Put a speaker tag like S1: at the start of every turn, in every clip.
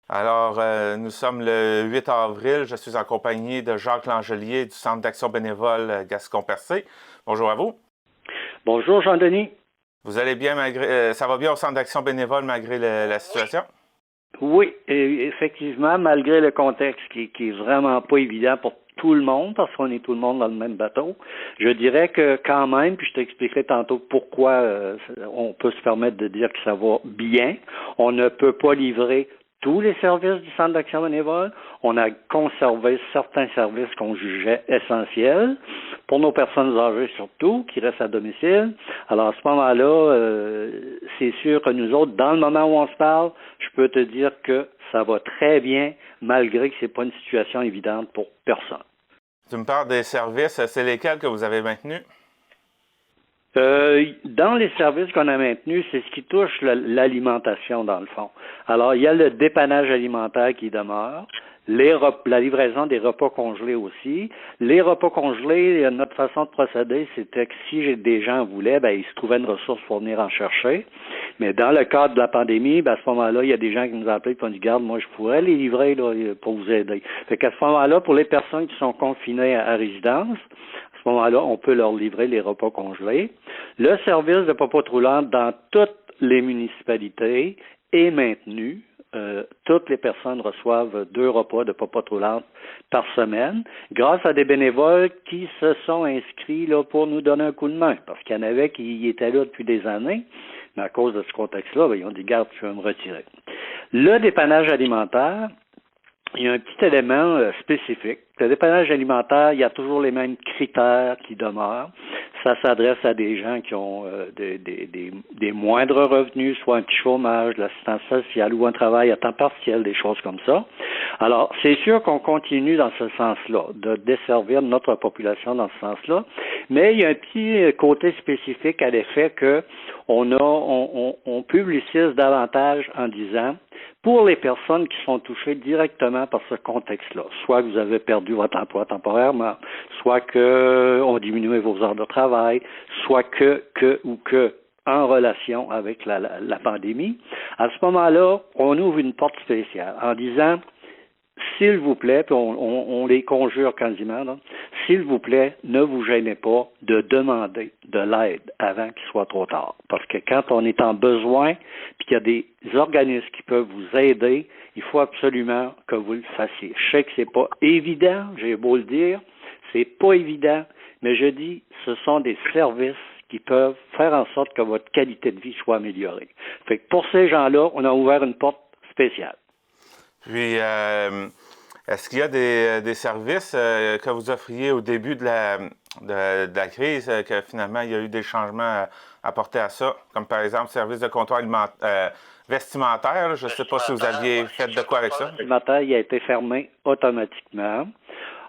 S1: Alors, nous sommes le 8 avril. Je suis en compagnie de Jacques Langelier du Centre d'action bénévole Gascon-Percé. Bonjour à vous.
S2: Bonjour Jean-Denis.
S1: Vous allez bien malgré, ça va bien au Centre d'action bénévole malgré la situation?
S2: Oui, effectivement, malgré le contexte qui est vraiment pas évident pour tout le monde, parce qu'on est tout le monde dans le même bateau, je dirais que quand même, puis je t'expliquerai tantôt pourquoi on peut se permettre de dire que ça va bien. On ne peut pas livrer tous les services du Centre d'action bénévole. On a conservé certains services qu'on jugeait essentiels, pour nos personnes âgées surtout, qui restent à domicile. Alors à ce moment-là, c'est sûr que nous autres, dans le moment où on se parle, je peux te dire que ça va très bien, malgré que c'est pas une situation évidente pour personne.
S1: Tu me parles des services, c'est lesquels que vous avez maintenus?
S2: Dans les services qu'on a maintenus, c'est ce qui touche l'alimentation, dans le fond. Alors, il y a le dépannage alimentaire qui demeure, la livraison des repas congelés aussi. Les repas congelés, notre façon de procéder, c'était que si des gens voulaient, ben, ils se trouvaient une ressource pour venir en chercher. Mais dans le cadre de la pandémie, ben, à ce moment-là, il y a des gens qui nous appellent et qui ont dit, garde, moi, je pourrais les livrer là, pour vous aider. Fait qu'à ce moment-là, pour les personnes qui sont confinées à résidence, à ce moment-là, on peut leur livrer les repas congelés. Le service de popote roulante dans toutes les municipalités est maintenu. Toutes les personnes reçoivent 2 repas de popote roulante par semaine, grâce à des bénévoles qui se sont inscrits là, pour nous donner un coup de main, parce qu'il y en avait qui étaient là depuis des années, mais à cause de ce contexte-là, ben, ils ont dit, garde, je vais me retirer. Le dépannage alimentaire, il y a un petit élément spécifique. Le dépannage alimentaire, il y a toujours les mêmes critères qui demeurent. Ça s'adresse à des gens qui ont des moindres revenus, soit un petit chômage, de l'assistance sociale ou un travail à temps partiel, des choses comme ça. Alors, c'est sûr qu'on continue dans ce sens-là, de desservir notre population dans ce sens-là, mais il y a un petit côté spécifique à l'effet que on publicise davantage en disant pour les personnes qui sont touchées directement par ce contexte-là, soit que vous avez perdu votre emploi temporairement, soit que on diminué vos heures de travail, soit que en relation avec la pandémie, à ce moment-là, on ouvre une porte spéciale en disant s'il vous plaît, puis on les conjure quasiment, là, s'il vous plaît, ne vous gênez pas de demander de l'aide avant qu'il soit trop tard. Parce que quand on est en besoin, puis qu'il y a des organismes qui peuvent vous aider, il faut absolument que vous le fassiez. Je sais que c'est pas évident, j'ai beau le dire, c'est pas évident, mais je dis, ce sont des services qui peuvent faire en sorte que votre qualité de vie soit améliorée. Fait que pour ces gens-là, on a ouvert une porte spéciale.
S1: Puis, est-ce qu'il y a des services que vous offriez au début de la crise, que finalement il y a eu des changements apportés à ça, comme par exemple service de comptoir vestimentaire, là, je ne sais pas si vous aviez fait de quoi avec ça?
S2: Le vestimentaire, il a été fermé automatiquement.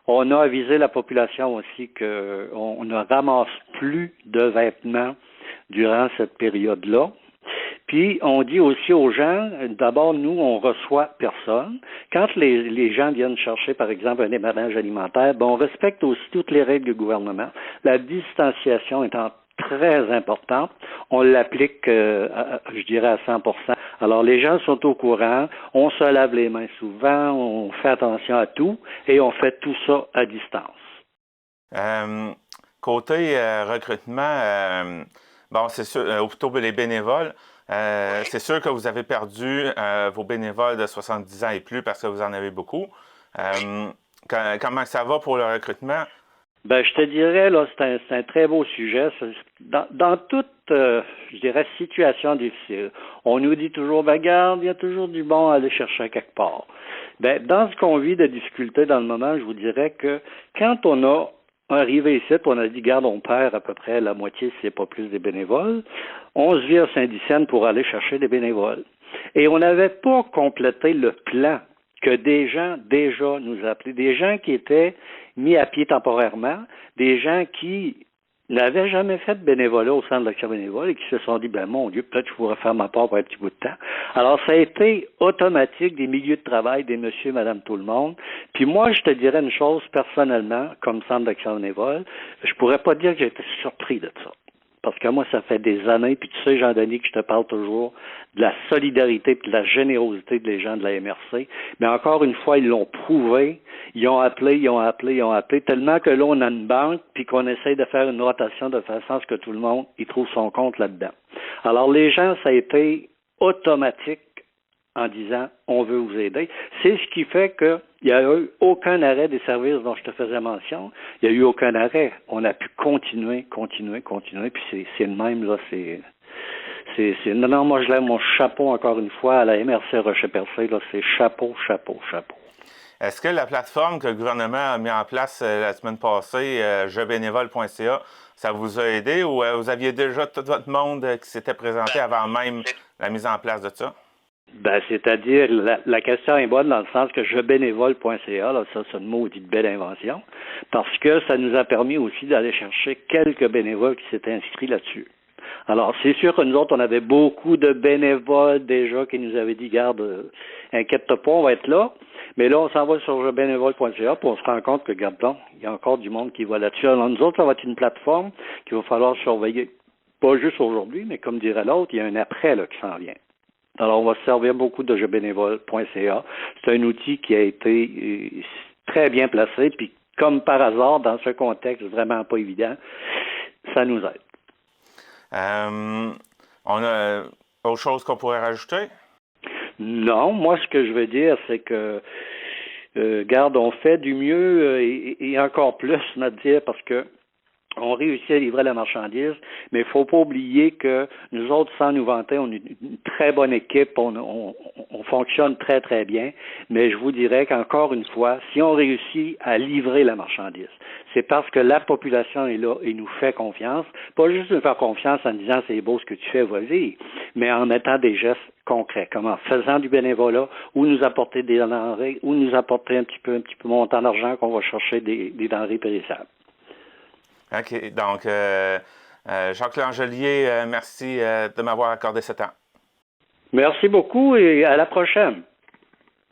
S2: On a avisé la population aussi qu'on ne ramasse plus de vêtements durant cette période-là. Puis, on dit aussi aux gens, d'abord, nous, on reçoit personne. Quand les gens viennent chercher, par exemple, un dépannage alimentaire, ben, on respecte aussi toutes les règles du gouvernement. La distanciation étant très importante, on l'applique, je dirais, à 100%. Alors, les gens sont au courant, on se lave les mains souvent, on fait attention à tout, et on fait tout ça à distance.
S1: Côté recrutement, bon, c'est sûr, plutôt les bénévoles, c'est sûr que vous avez perdu vos bénévoles de 70 ans et plus parce que vous en avez beaucoup. Comment ça va pour le recrutement?
S2: Ben, je te dirais, là, c'est un très beau sujet. Dans toute, je dirais, situation difficile, on nous dit toujours, ben, garde, il y a toujours du bon à aller chercher quelque part. Ben, dans ce qu'on vit de difficulté dans le moment, je vous dirais que quand on a arrivé ici, on a dit, garde, on perd à peu près la moitié, si c'est pas plus, des bénévoles, on se vire Saint-Dicenne pour aller chercher des bénévoles. Et on n'avait pas complété le plan que des gens déjà nous appelaient, des gens qui étaient mis à pied temporairement, des gens qui n'avaient jamais fait de bénévolat au centre d'action bénévole et qui se sont dit, ben mon Dieu, peut-être que je pourrais faire ma part pour un petit bout de temps. Alors, ça a été automatique des milieux de travail, des monsieur, madame, tout le monde. Puis moi, je te dirais une chose personnellement, comme centre d'action bénévole, je pourrais pas dire que j'ai été surpris de ça. parce que moi, ça fait des années, puis tu sais, Jean-Denis, que je te parle toujours de la solidarité et de la générosité des gens de la MRC. Mais encore une fois, ils l'ont prouvé. Ils ont appelé, tellement que là, on a une banque, puis qu'on essaye de faire une rotation de façon à ce que tout le monde y trouve son compte là-dedans. Alors, les gens, ça a été automatique en disant on veut vous aider. C'est ce qui fait qu'il n'y a eu aucun arrêt des services dont je te faisais mention. Il n'y a eu aucun arrêt. On a pu continuer, puis c'est le même, là, non, moi je lève mon chapeau encore une fois à la MRC Rocher-Percé, là, c'est chapeau.
S1: Est-ce que la plateforme que le gouvernement a mis en place la semaine passée, jebénévole.ca, ça vous a aidé ou vous aviez déjà tout votre monde qui s'était présenté avant même la mise en place de ça?
S2: Ben, c'est-à-dire, la question est bonne dans le sens que jebénévole.ca, là, ça, c'est une maudite belle invention, parce que ça nous a permis aussi d'aller chercher quelques bénévoles qui s'étaient inscrits là-dessus. Alors, c'est sûr que nous autres, on avait beaucoup de bénévoles déjà qui nous avaient dit, garde, inquiète-toi pas, on va être là. Mais là, on s'en va sur jebénévole.ca, puis on se rend compte que, regarde, il y a encore du monde qui va là-dessus. Alors, nous autres, ça va être une plateforme qu'il va falloir surveiller. Pas juste aujourd'hui, mais comme dirait l'autre, il y a un après là, qui s'en vient. Alors, on va se servir beaucoup de jebénévole.ca. C'est un outil qui a été très bien placé, puis comme par hasard, dans ce contexte vraiment pas évident, ça nous aide.
S1: On a autre chose qu'on pourrait rajouter?
S2: Non, moi, ce que je veux dire, c'est que, garde, on fait du mieux et encore plus, on va dire, parce que on réussit à livrer la marchandise, mais il ne faut pas oublier que nous autres, sans nous vanter, on est une très bonne équipe, on fonctionne très, très bien, mais je vous dirais qu'encore une fois, si on réussit à livrer la marchandise, c'est parce que la population est là et nous fait confiance, pas juste nous faire confiance en disant c'est beau ce que tu fais, vas-y, mais en mettant des gestes concrets, comme en faisant du bénévolat, ou nous apporter des denrées, ou nous apporter un petit peu montant d'argent qu'on va chercher des denrées périssables.
S1: OK. Donc, Jacques Langelier, merci de m'avoir accordé ce temps.
S2: Merci beaucoup et à la prochaine.